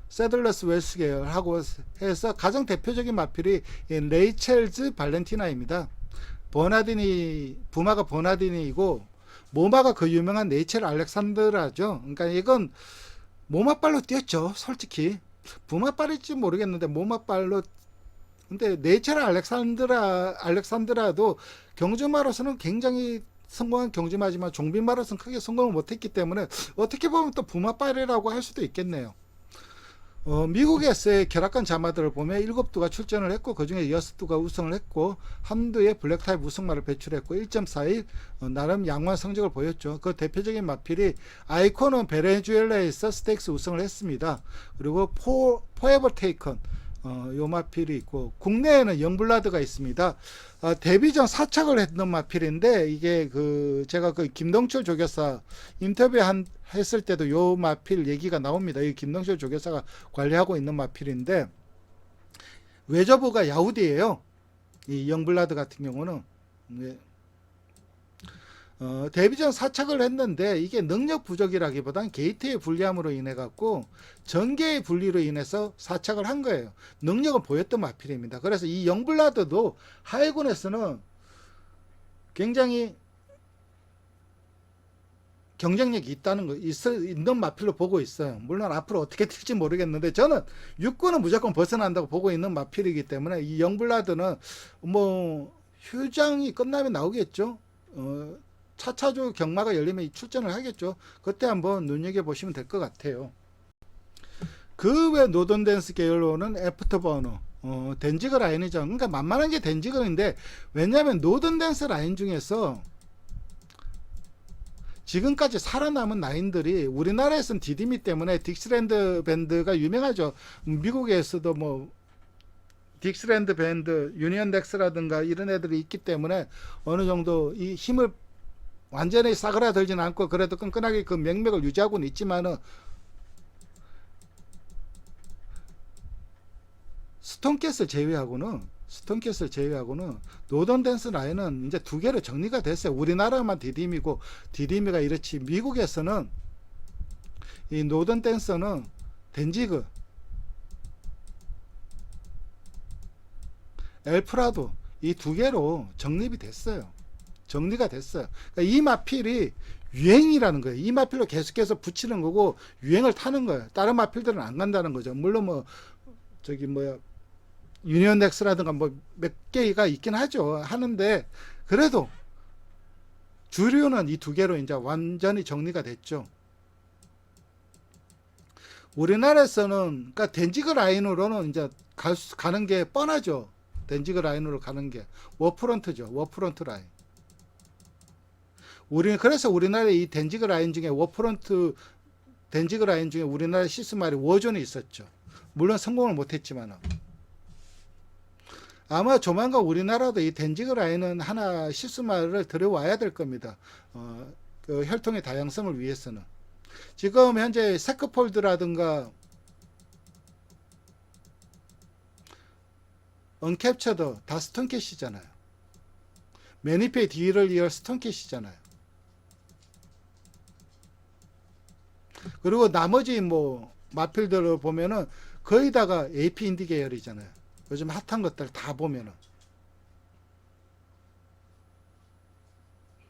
세들러스 웰스 계열하고 해서 가장 대표적인 마필이 레이첼즈 발렌티나입니다. 부마가 버나디니이고, 모마가 그 유명한 네이첼 알렉산드라죠. 그러니까 이건 모마발로 뛰었죠. 솔직히 부마발일지 모르겠는데 모마발로. 근데 네이첼 알렉산드라도 경주마로서는 굉장히 성공한 경주마지만 종빈마로서는 크게 성공을 못했기 때문에 어떻게 보면 또 부마발이라고 할 수도 있겠네요. 미국에서의 결합관 자마들을 보면 7두가 출전을 했고, 그 중에 6두가 우승을 했고, 한두의 블랙타입 우승마를 배출했고 1.41, 나름 양호한 성적을 보였죠. 그 대표적인 마필이 아이콘은 베네수엘라에서 스테이크스 우승을 했습니다. 그리고 포에버 테이컨, 요 마필이 있고, 국내에는 영블라드가 있습니다. 데뷔 전 사착을 했던 마필인데, 이게 제가 김동철 조교사 인터뷰 했을 때도 요 마필 얘기가 나옵니다. 이 김동철 조교사가 관리하고 있는 마필인데, 외저부가 야후디예요. 이 영블라드 같은 경우는. 네. 데뷔 전 사착을 했는데 이게 능력 부족이라기보단 게이트의 불리함으로 인해 갖고 전개의 분리로 인해서 사착을 한 거예요. 능력은 보였던 마필입니다. 그래서 이 영블라드도 하이군에서는 굉장히 경쟁력이 있다는 거, 있는 마필로 보고 있어요. 물론 앞으로 어떻게 될지 모르겠는데 저는 육군은 무조건 벗어난다고 보고 있는 마필이기 때문에 이 영블라드는 뭐 휴장이 끝나면 나오겠죠. 차차주 경마가 열리면 출전을 하겠죠. 그때 한번 눈여겨보시면 될 것 같아요. 그 외 노던댄스 계열로는 애프터버너, 댄지그 라인이죠. 그러니까 만만한 게 댄지그인데, 왜냐하면 노던댄스 라인 중에서 지금까지 살아남은 라인들이 우리나라에서는 디디미 때문에 딕스랜드 밴드가 유명하죠. 미국에서도 뭐 딕스랜드 밴드, 유니언 덱스라든가 이런 애들이 있기 때문에 어느 정도 이 힘을 완전히 싸그라들지는 않고 그래도 끈끈하게 그 맥락을 유지하고는 있지만은 스톤캐슬 제외하고는 노던 댄스 라인은 이제 두 개로 정리가 됐어요. 우리나라만 디디미고 디디미가 이렇지, 미국에서는 이 노던 댄서는 댄지그, 엘프라도 이 두 개로 정립이 됐어요. 정리가 됐어요. 그러니까 이 마필이 유행이라는 거예요. 이 마필로 계속해서 붙이는 거고 유행을 타는 거예요. 다른 마필들은 안 간다는 거죠. 물론 뭐 유니언 넥스라든가 뭐 몇 개가 있긴 하죠. 하는데 그래도 주류는 이 두 개로 이제 완전히 정리가 됐죠. 우리나라에서는 그러니까 댄지그 라인으로는 이제 가는 게 뻔하죠. 댄지그 라인으로 가는 게 워프런트죠. 워프런트 라인. 그래서 우리나라의 이 댄지그 라인 중에 댄지그 라인 중에 우리나라 시스말이 워존이 있었죠. 물론 성공을 못했지만 아마 조만간 우리나라도 이 댄지그 라인은 하나 시스말을 들여와야 될 겁니다. 그 혈통의 다양성을 위해서는. 지금 현재 세크폴드라든가 언캡처도 다 스톤캐시잖아요. 매니페이 뒤를 이을 스톤캐시잖아요. 그리고 나머지 뭐 마필들을 보면은 거의 다가 AP 인디 계열이잖아요. 요즘 핫한 것들 다 보면은.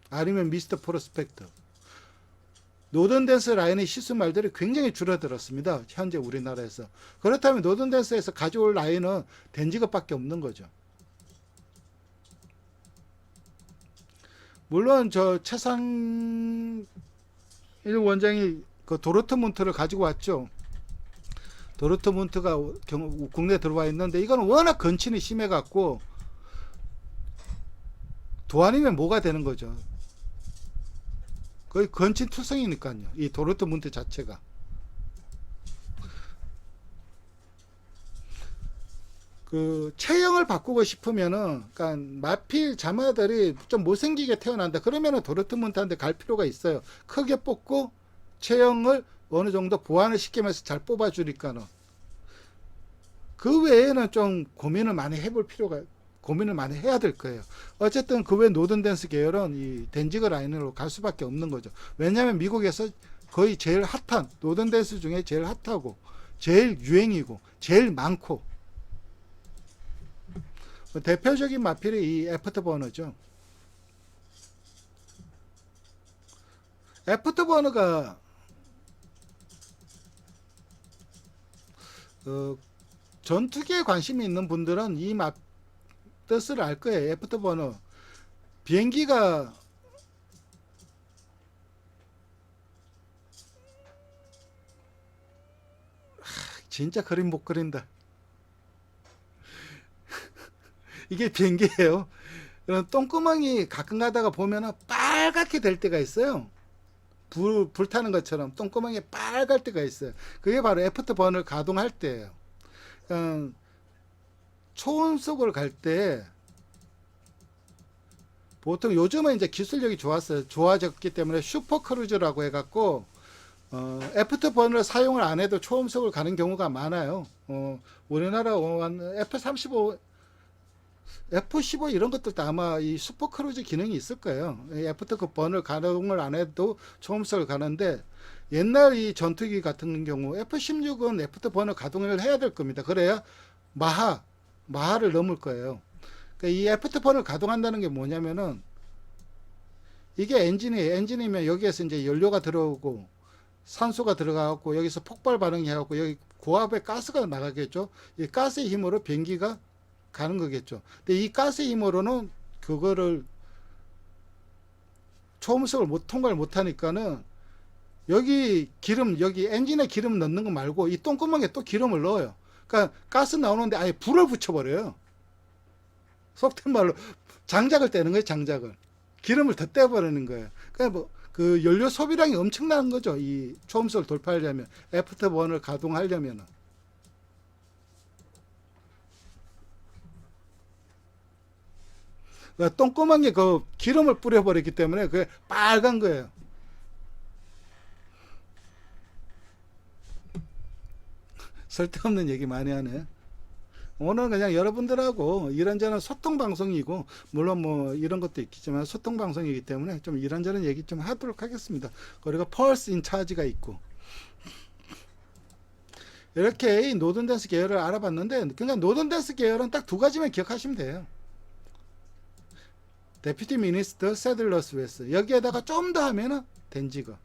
아니면 미스터 프로스펙트. 노던댄스 라인의 시스말들이 굉장히 줄어들었습니다. 현재 우리나라에서. 그렇다면 노던댄스에서 가져올 라인은 댄지그밖에 없는 거죠. 물론 저 최상일 원장이 그 도르트문트를 가지고 왔죠. 도르트문트가 국내에 들어와 있는데 이거는 워낙 건친이 심해갖고 도안이면 뭐가 되는 거죠. 거의 건친 투성이니까요. 이 도르트문트 자체가. 그 체형을 바꾸고 싶으면은, 그러니까 마필 자마들이 좀 못생기게 태어난다. 그러면은 도르트문트한테 갈 필요가 있어요. 크게 뽑고 체형을 어느 정도 보완을 시키면서 잘 뽑아주니까는. 그 외에는 좀 고민을 많이 해야 될 거예요. 어쨌든 그 외 노던댄스 계열은 이 댄지그 라인으로 갈 수밖에 없는 거죠. 왜냐하면 미국에서 거의 제일 핫한 노던댄스 중에 제일 핫하고 제일 유행이고 제일 많고 대표적인 마필이 이 애프터버너죠. 애프터버너가 전투기에 관심이 있는 분들은 이 뜻을 알 거예요. 애프터버너. 비행기가 진짜 그림 못 그린다. 이게 비행기예요. 똥구멍이 가끔 가다가 보면은 빨갛게 될 때가 있어요. 불 타는 것처럼 똥구멍이 빨갈 때가 있어요. 그게 바로 애프터버너를 가동할 때예요. 초음속을 갈 때 보통 요즘은 이제 기술력이 좋아졌기 때문에 슈퍼크루즈라고 해갖고 애프터버너를 사용을 안 해도 초음속을 가는 경우가 많아요. 우리나라 F-35, F-15 이런 것들도 아마 이 슈퍼크루즈 기능이 있을 거예요. 애프터버너 가동을 안 해도 초음속을 가는데, 옛날 이 전투기 같은 경우 F-16은 애프터버너 가동을 해야 될 겁니다. 그래야 마하를 넘을 거예요. 그러니까 이 애프터버너를 가동한다는 게 뭐냐면은, 이게 엔진이면 여기에서 이제 연료가 들어오고 산소가 들어가고 여기서 폭발 반응이 해갖고 여기 고압의 가스가 나가겠죠. 이 가스의 힘으로 비행기가 가는 거겠죠. 근데 이 가스의 힘으로는 그거를 초음속을 통과를 못 하니까는 여기 엔진에 기름 넣는 거 말고 이 똥구멍에 또 기름을 넣어요. 그러니까 가스 나오는데 아예 불을 붙여버려요. 속된 말로 장작을 떼는 거예요, 장작을. 기름을 더 떼버리는 거예요. 그러니까 그 연료 소비량이 엄청난 거죠. 이 초음속을 돌파하려면, 애프터버너를 가동하려면은. 그러니까 똥구멍에 그 기름을 뿌려버렸기 때문에 그게 빨간 거예요. 쓸데없는 얘기 많이 하네. 오늘 그냥 여러분들하고 이런저런 소통 방송이고, 물론 뭐 이런 것도 있겠지만 소통 방송이기 때문에 좀 이런저런 얘기 좀 하도록 하겠습니다. 그리고 펄스 인 차지가 있고, 이렇게 이 노던댄스 계열을 알아봤는데, 그냥 노던댄스 계열은 딱 두 가지만 기억하시면 돼요. 데피티 미니스터, 세들러스 웨스. 여기에다가 좀 더 하면은 덴지거.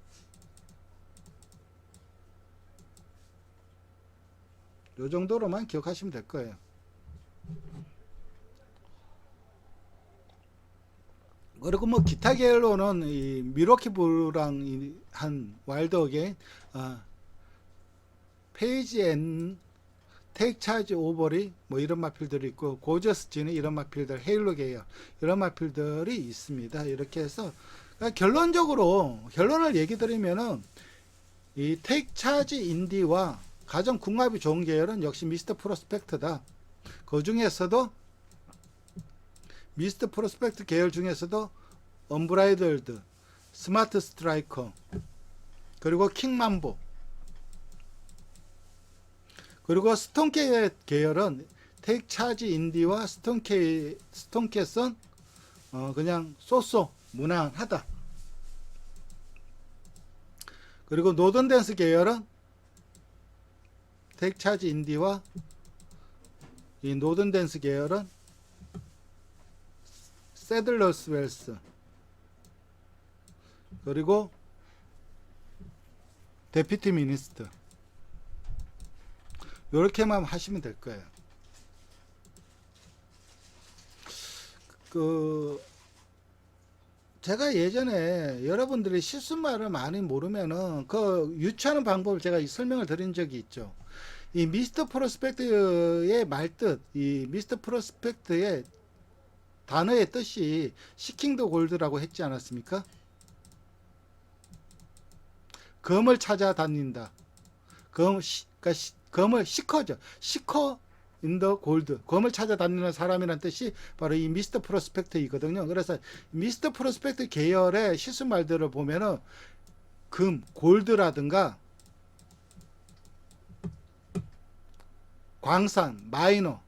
요 정도로만 기억하시면 될 거예요. 그리고 뭐 기타 계열로는 이 미러키 브랑 한 와일드 어게인, 페이지 앤, 테이크 차지 오버리, 뭐 이런 마필들이 있고, 고저스 진이 이런 마필들, 헤일로 계열 이런 마필들이 있습니다. 이렇게 해서 결론을 얘기 드리면은, 이 테이크 차지 인디와 가장 궁합이 좋은 계열은 역시 미스터 프로스펙트다. 그 중에서도 미스터 프로스펙트 계열 중에서도 언브라이들드, 스마트 스트라이커, 그리고 킹맘보, 그리고 스톤캣 계열은 테이크 차지 인디와 스톤캣은 그냥 쏘쏘 무난하다. 그리고 노던댄스 계열은 테이크 차지 인디와 이 노던댄스 계열은 세들러스 웰스, 그리고 데피티 미니스터, 요렇게만 하시면 될 거예요. 제가 예전에 여러분들이 실수말을 많이 모르면은 그 유추하는 방법을 제가 설명을 드린 적이 있죠. 이 미스터 프로스펙트의 말뜻, 이 미스터 프로스펙트의 단어의 뜻이 시킹 더 골드라고 했지 않았습니까? 검을 찾아다닌다. 검을 시커죠. 시커 인 더 골드. 검을 찾아다니는 사람이란 뜻이 바로 이 미스터 프로스펙트이거든요. 그래서 미스터 프로스펙트 계열의 시수말들을 보면은 금, 골드라든가 광산, 마이너,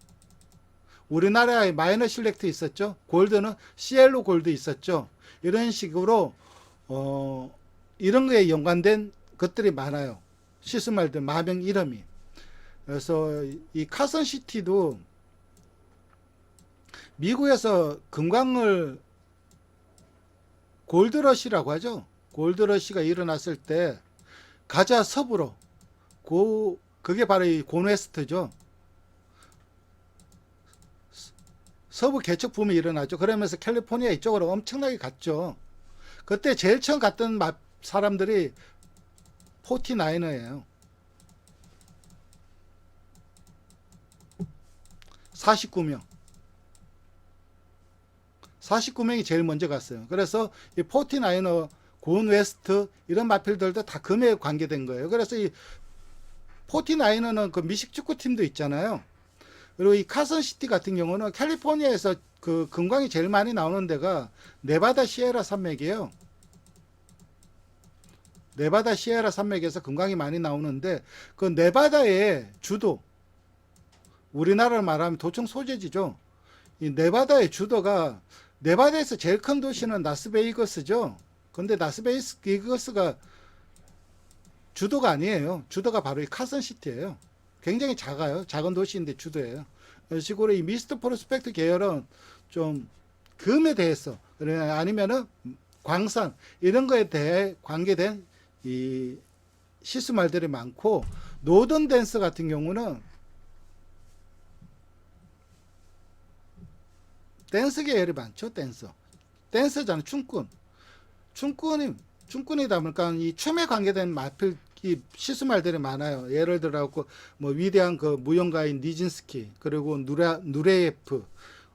우리나라에 마이너 실렉트 있었죠. 골드는 시엘로 골드 있었죠. 이런 식으로 이런 거에 연관된 것들이 많아요. 시스말들 마병 이름이. 그래서 이 카선시티도 미국에서 금광을 골드러시라고 하죠. 골드러시가 일어났을 때 가자 서부로 그게 바로 이 곤웨스트죠. 서부 개척 붐이 일어나죠. 그러면서 캘리포니아 이쪽으로 엄청나게 갔죠. 그때 제일 처음 갔던 사람들이 49어예요. 49명. 49명이 제일 먼저 갔어요. 그래서 이 49어, 곤웨스트 이런 마필들도 다 금에 관계된 거예요. 그래서 이 49어는 그 미식 축구팀도 있잖아요. 그리고 이 카슨시티 같은 경우는 캘리포니아에서 그 금광이 제일 많이 나오는 데가 네바다 시에라 산맥이에요. 네바다 시에라 산맥에서 금광이 많이 나오는데 그 네바다의 주도, 우리나라를 말하면 도청 소재지죠. 이 네바다의 주도가, 네바다에서 제일 큰 도시는 라스베이거스죠. 근데 라스베이거스가 주도가 아니에요. 주도가 바로 이 카슨시티예요. 굉장히 작아요. 작은 도시인데 주도예요. 이런 식으로 이 미스트 프로스펙트 계열은 좀 금에 대해서, 아니면은 광산 이런 거에 대해 관계된 이 시스말들이 많고, 노던 댄스 같은 경우는 댄스 계열이 많죠. 댄스잖아요. 춤꾼이다 보니까 이 춤에 관계된 마필, 이 시스말들이 많아요. 예를 들어 뭐 위대한 그 무용가인 니진스키, 그리고 누레예프,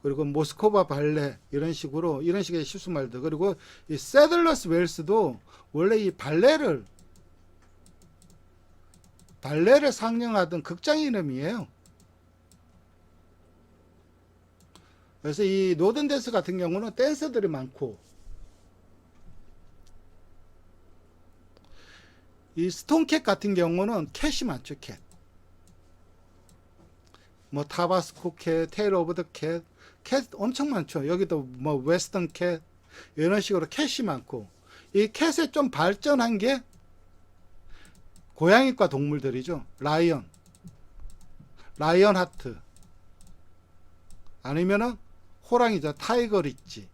그리고 모스코바 발레, 이런 식의 시스말들. 그리고 이 세들러스 웰스도 원래 이 발레를 상영하던 극장 이름이에요. 그래서 이 노던 댄스 같은 경우는 댄서들이 많고, 이 스톤캣 같은 경우는 캣이 많죠. 뭐 타바스코 캣, 테일 오브 더 캣 엄청 많죠. 여기도 뭐 웨스턴 캣, 이런 식으로 캣이 많고, 이 캣에 좀 발전한 게 고양이과 동물들이죠. 라이언 하트, 아니면은 호랑이죠. 타이거 리치.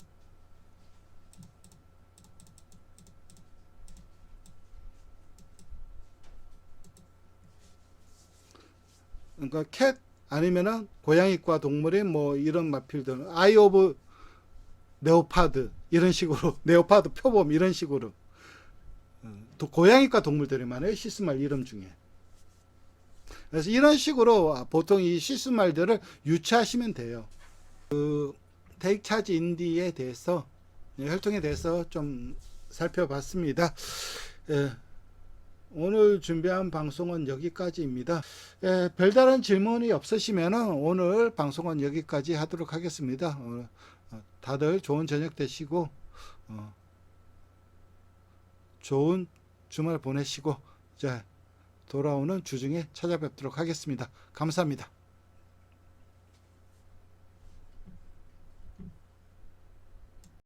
그러니까 캣 아니면은 고양이과 동물인 뭐 이런 마필들, 아이 오브 네오파드, 이런 식으로 네오파드 표범, 이런 식으로 또 고양이과 동물들이 많아요. 시스말 이름 중에. 그래서 이런 식으로 보통 이 시스말들을 유추하시면 돼요. 그 테이크차지 인디에 대해서, 혈통에 대해서 좀 살펴봤습니다. 예, 오늘 준비한 방송은 여기까지입니다. 예, 별다른 질문이 없으시면 오늘 방송은 여기까지 하도록 하겠습니다. 다들 좋은 저녁 되시고 좋은 주말 보내시고, 돌아오는 주중에 찾아뵙도록 하겠습니다. 감사합니다.